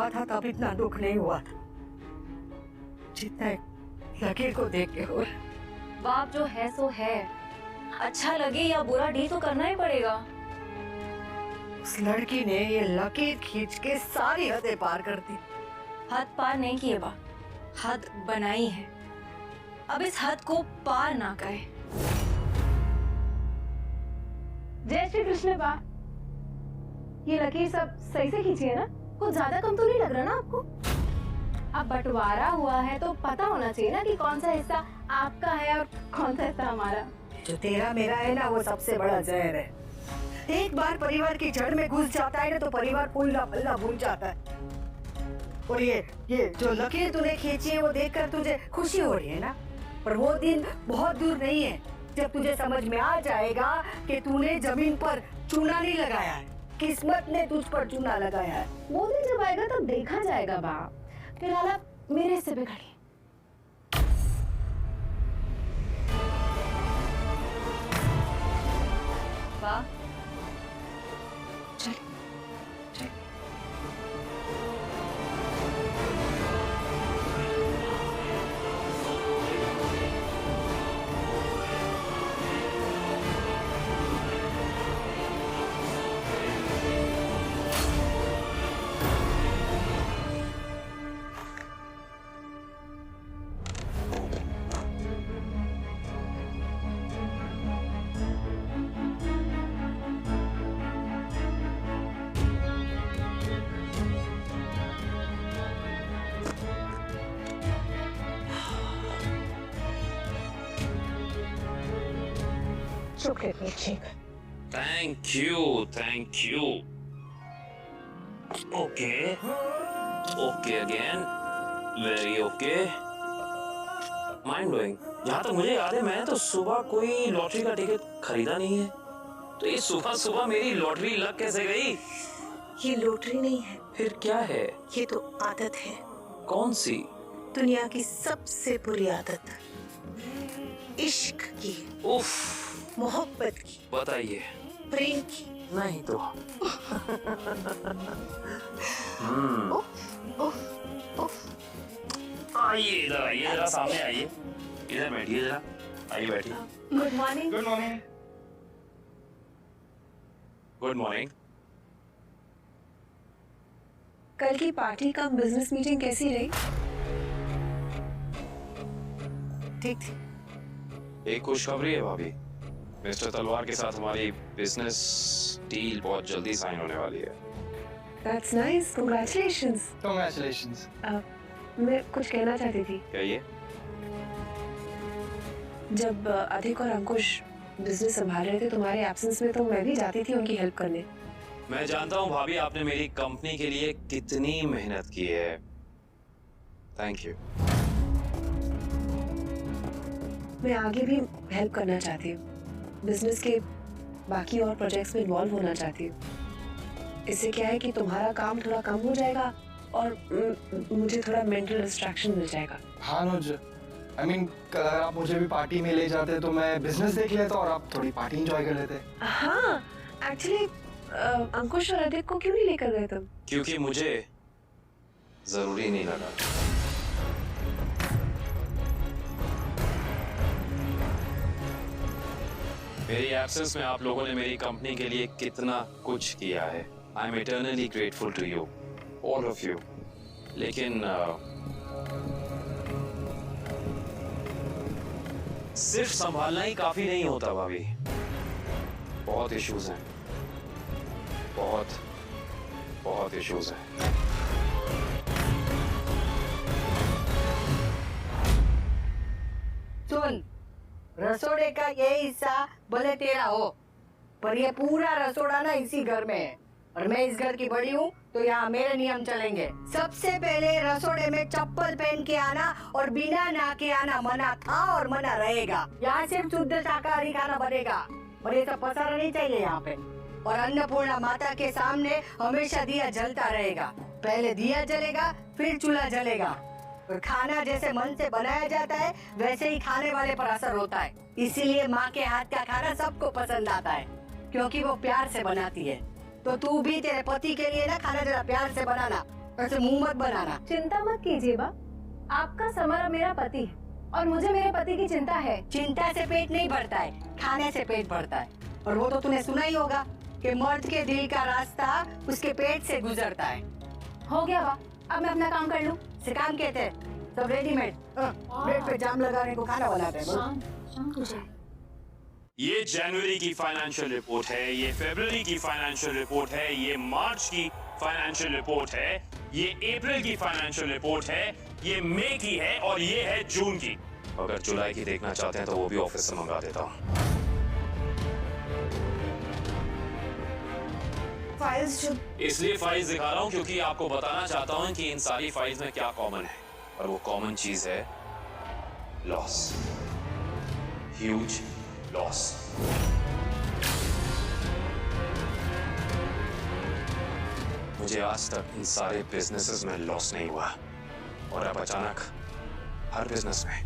हुआ था तब इतना दुख नहीं हुआ था जितना लकीर को देख के हो। बाप जो है सो है, अच्छा लगे या बुरा डील तो करना ही पड़ेगा। उस लड़की ने ये लकीर खींच के सारी हदें पार कर दी। हद पार नहीं किए बा, हद बनाई है। अब इस हद को पार ना करे। जय श्री कृष्ण बा। ये लकीर सब सही से खींची है ना? कुछ ज्यादा कम तो नहीं लग रहा ना आपको? अब बंटवारा हुआ है तो पता होना चाहिए ना कि कौन सा हिस्सा आपका है और कौन सा हिस्सा हमारा। जो तेरा मेरा है ना, वो सबसे बड़ा जहर है। एक बार परिवार की जड़ में घुस जाता है ना तो परिवार फूलना फलना भूल जाता है। और ये जो लकीर तूने खींची है वो देखकर तुझे खुशी हो रही है ना, पर वो दिन बहुत दूर नहीं है जब तुझे समझ में आ जाएगा कि तूने जमीन पर चूना नहीं लगाया है, किस्मत ने तुझ पर चूना लगाया है। वो दिन जब आएगा तब देखा जाएगा बाप। फिलहाल आप मेरे हिस्से पे खड़ी। वाह, चल चल। Thank you. Okay okay again, very okay, mind blowing. जहां तक मुझे याद है मैंने तो सुबह कोई लॉटरी का टिकट खरीदा नहीं है, तो ये सुबह सुबह मेरी लॉटरी लग कैसे गई? ये लॉटरी नहीं है, फिर क्या है? ये तो आदत है। कौन सी? दुनिया की सबसे बुरी आदत, इश्क की, उफ, मोहब्बत की, बताइए। प्रेम की। नहीं तो आइए इधर, आइए जरा, सामने आइए, इधर बैठिए जरा, आइए बैठिए। Good morning. Good morning. Good morning. कल की पार्टी का बिजनेस मीटिंग कैसी रही? ठीक थी। एक खुशखबरी है भाभी, मिस्टर तलवार के साथ हमारी बिजनेस डील बहुत जल्दी साइन होने वाली है। That's nice. Congratulations. Congratulations. मैं कुछ कहना चाहती थी। कहिए। जब अधिक और अंकुश बिजनेस संभाल रहे थे तुम्हारे एब्सेंस में, तो मैं भी जाती थी उनकी हेल्प करने। मैं जानता हूँ भाभी, आपने मेरी कंपनी के लिए कितनी मेहनत की है। Thank you. मैं आगे भी हेल्प करना चाहती हूँ, बिजनेस के बाकी और प्रोजेक्ट्स में इन्वॉल्व होना चाहती हूँ। इससे क्या है कि तुम्हारा काम थोड़ा कम हो जाएगा और मुझे थोड़ा मेंटल डिस्ट्रैक्शन मिल जाएगा। हाँ अनुज, I mean, कल अगर आप मुझे भी पार्टी में ले जाते तो मैं बिजनेस देख लेता और आप थोड़ी पार्टी एंजॉय कर लेते। हाँ, एक्चुअली अंकुश और अधिक को क्यों नहीं लेकर गए तुम? क्योंकि मुझे जरूरी नहीं लगा। मेरी एब्सेंस में आप लोगों ने मेरी कंपनी के लिए कितना कुछ किया है। I am eternally grateful to you, all of you. लेकिन सिर्फ संभालना ही काफी नहीं होता भाभी, बहुत इश्यूज हैं, बहुत इश्यूज हैं। सुन, रसोड़े का ये हिस्सा भले तेरा हो, पर ये पूरा रसोड़ा ना इसी घर में है और मैं इस घर की बड़ी हूँ, तो यहाँ मेरे नियम चलेंगे। सबसे पहले रसोड़े में चप्पल पहन के आना और बिना नहा के आना मना था और मना रहेगा। यहाँ सिर्फ शुद्ध शाकाहारी खाना बनेगा और ये सब पसारा नहीं चाहिए यहाँ पे। और अन्नपूर्णा माता के सामने हमेशा दिया जलता रहेगा। पहले दिया जलेगा, फिर चूल्हा जलेगा। और खाना जैसे मन से बनाया जाता है वैसे ही खाने वाले पर असर होता है। इसीलिए माँ के हाथ का खाना सबको पसंद आता है, क्योंकि वो प्यार से बनाती है। तो तू भी तेरे पति के लिए ना खाना जरा प्यार से बनाना, ऐसे मुंह मत बनाना। चिंता मत कीजिए बा, आपका समर अब मेरा पति है और मुझे मेरे पति की चिंता है। चिंता से पेट नहीं भरता है, खाने से पेट भरता है। और वो तो तूने सुना ही होगा कि मर्द के दिल का रास्ता उसके पेट से गुजरता है। हो गया बा, अब मैं अपना काम कर लूं। से काम कहते हैं सब रेडीमेड, ब्रेड पे जाम लगाने को खाना बनाते हैं। बोलो। ये जनवरी की फाइनेंशियल रिपोर्ट है, ये फरवरी की फाइनेंशियल रिपोर्ट है, ये मार्च की फाइनेंशियल रिपोर्ट है, ये अप्रैल की फाइनेंशियल रिपोर्ट है, ये मई की है और ये है जून की। अगर जुलाई की देखना चाहते हैं तो वो भी ऑफिस से मंगा देता हूँ। फाइल्स जो इसलिए फाइल्स दिखा रहा हूँ क्योंकि आपको बताना चाहता हूँ कि इन सारी फाइल्स में क्या कॉमन है, और वो कॉमन चीज है लॉस, ह्यूज लॉस। मुझे आज तक इन सारे बिजनेसेस में लॉस नहीं हुआ, और अब अचानक हर बिजनेस में,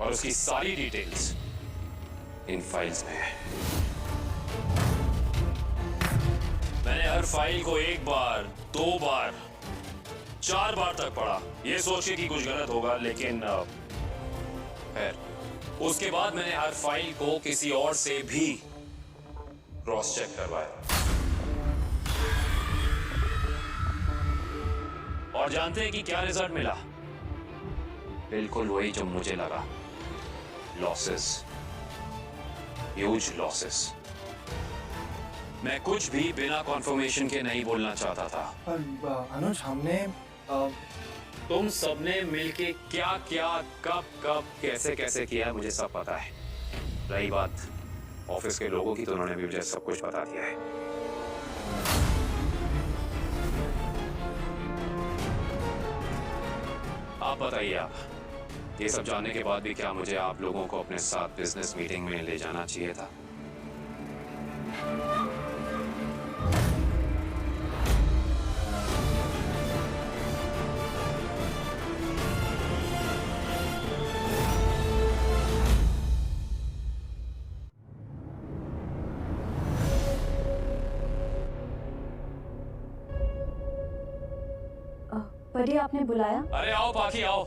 और उसकी सारी डिटेल्स इन फाइल्स में है। मैंने हर फाइल को 1 बार, 2 बार, 4 बार तक पढ़ा, ये सोच के कि कुछ गलत होगा, लेकिन खैर उसके बाद मैंने हर फाइल को किसी और से भी क्रॉस चेक करवाया। और जानते हैं कि क्या रिजल्ट मिला? बिल्कुल वही जो मुझे लगा, लॉसेस, ह्यूज लॉसेस। मैं कुछ भी बिना कॉन्फर्मेशन के नहीं बोलना चाहता था। पर अनुज, हमने तुम सबने मिलके क्या क्या, कब कब, कैसे कैसे किया मुझे सब पता है। रही बात ऑफिस के लोगों की, तो उन्होंने भी मुझे सब कुछ बता दिया है। आप बताइए, आप ये सब जानने के बाद भी क्या मुझे आप लोगों को अपने साथ बिजनेस मीटिंग में ले जाना चाहिए था? बड़ी आपने बुलाया? अरे आओ पाखी आओ,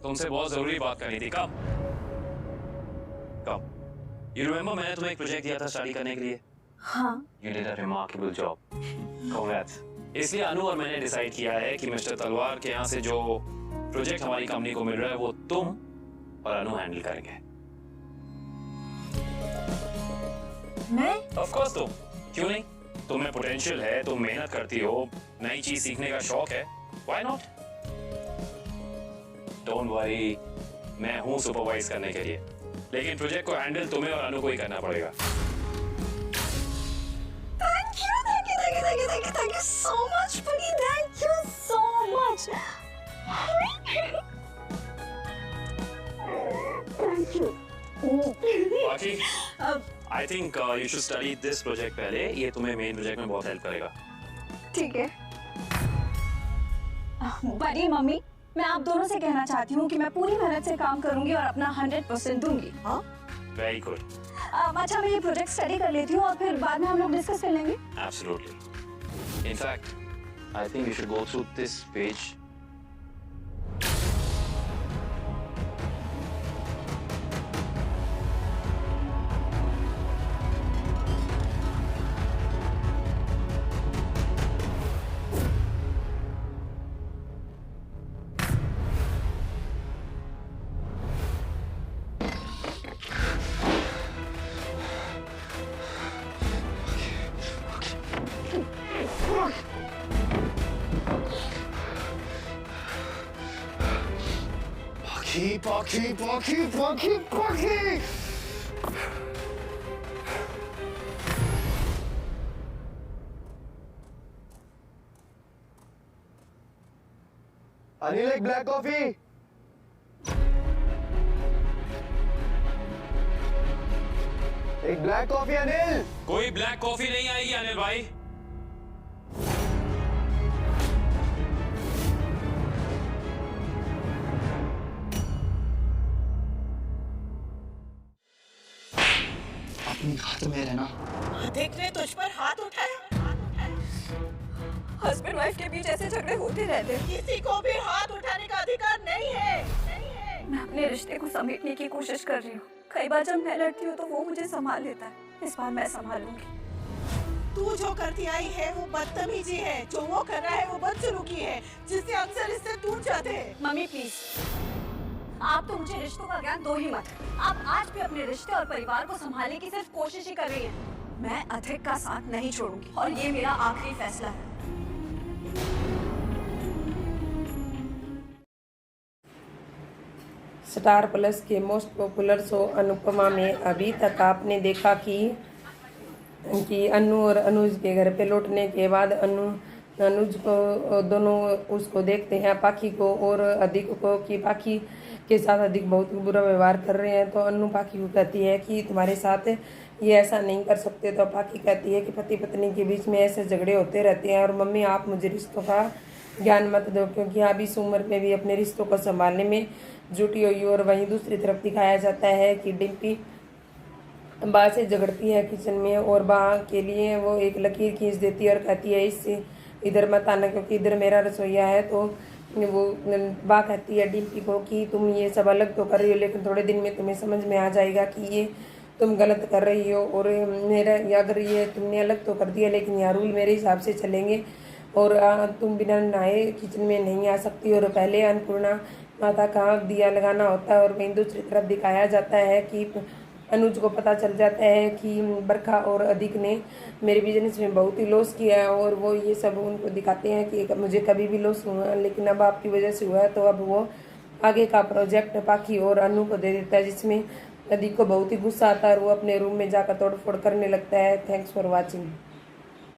तुमसे बहुत जरूरी बात करनी थी। कब कब यू रिमेम्बर मैंने तुम्हें एक प्रोजेक्ट दिया था स्टडी करने के लिए? हाँ। You did a remarkable job. Congrats. इसलिए अनु और मैंने डिसाइड किया है कि मिस्टर तलवार के यहाँ से जो प्रोजेक्ट हमारी कंपनी को मिल रहा है वो तुम और अनु हैंडल करेंगे। मैं? Of course तुम, क्यों नहीं? तुम्हें पोटेंशियल है, तुम मेहनत करती हो, नई चीज सीखने का शौक है, why not? Don't worry, मैं हूँ सुपरवाइज करने के लिए, लेकिन प्रोजेक्ट को हैंडल तुम्हें और अनु को ही करना पड़ेगा। Thank you so much, buddy. Thank you so much. Thank you. बाकी I think you should study this project पहले, ये तुम्हें मेन प्रोजेक्ट में बहुत हेल्प करेगा। ठीक है। बड़ी मम्मी, मैं आप दोनों से कहना चाहती हूँ कि मैं पूरी मेहनत से काम करूंगी और अपना 100% दूंगी। हाँ? Very good. अच्छा, मैं ये प्रोजेक्ट स्टडी कर लेती हूँ और फिर बाद में हम लोग डिस्कस कर लेंगे। Absolutely. In fact, I think you should go through this page. पाखी पाखी पाखी पाखी। अनिल, एक ब्लैक कॉफी। एक ब्लैक कॉफी अनिल। कोई ब्लैक कॉफी नहीं आएगी अनिल भाई। अपनी हाथ में रहना। देख रहे तुझ पर हाथ उठाया। हस्बैंड वाइफ के बीच ऐसे झगड़े होते रहते हैं। किसी को भी हाथ उठाने का अधिकार नहीं है। मैं अपने रिश्ते को समेटने की कोशिश कर रही हूँ। कई बार जब मैं लड़ती हूँ तो वो मुझे संभाल लेता है। इस बार मैं संभालूंगी। तू जो करती आई है वो बदतमीजी है, जो वो कर रहा है वो बदसलूकी है, जिससे अक्सर रिश्ते टूट जाते हैं। मम्मी प्लीज, आप तो मुझे रिश्तों का ज्ञान दो ही मत। आप आज भी अपने रिश्ते और परिवार को संभालने की सिर्फ कोशिश ही कर रही हैं। मैं अधिक का साथ नहीं छोड़ूंगी और ये मेरा आखिरी फैसला है। स्टार प्लस के मोस्ट पॉपुलर शो अनुपमा में अभी तक आपने देखा कि अनु और अनुज के घर पे लौटने के बाद अनुज को दोनों उसको देखते हैं पाखी को और अधिक को कि पाखी के साथ अधिक बहुत बुरा व्यवहार कर रहे हैं। तो अनु पाखी को कहती है कि तुम्हारे साथ ये ऐसा नहीं कर सकते। तो पाखी कहती है कि पति पत्नी के बीच में ऐसे झगड़े होते रहते हैं और मम्मी आप मुझे रिश्तों का ज्ञान मत दो, क्योंकि आप इस उम्र में भी अपने रिश्तों को संभालने में जुटी हुई। और वहीं दूसरी तरफ दिखाया जाता है कि डिम्पी बा से झगड़ती है किचन में और बा के लिए वो एक लकीर खींच देती है और कहती है इससे इधर मत आना क्योंकि इधर मेरा रसोईया है। तो वो बा कहती है डिम्पी को कि तुम ये सब अलग तो कर रही हो लेकिन थोड़े दिन में तुम्हें समझ में आ जाएगा कि ये तुम गलत कर रही हो और मेरा अगर ये तुमने अलग तो कर दिया लेकिन यहाँ रूल मेरे हिसाब से चलेंगे और तुम बिना नहाए किचन में नहीं आ सकती। और पहले अन्नपूर्णा माता का दिया लगाना होता है। और वहीं दूसरी तरफ दिखाया जाता है कि अनुज को पता चल जाता है कि बरखा और अधिक ने मेरे बिजनेस में बहुत ही लॉस किया है और वो ये सब उनको दिखाते हैं कि मुझे कभी भी लॉस हुआ लेकिन अब आपकी वजह से हुआ है। तो अब वो आगे का प्रोजेक्ट पाखी और अनु को दे देता है, जिसमें अधिक को बहुत ही गुस्सा आता है और वो अपने रूम में जाकर तोड़फोड़ करने लगता है। Thanks for watching.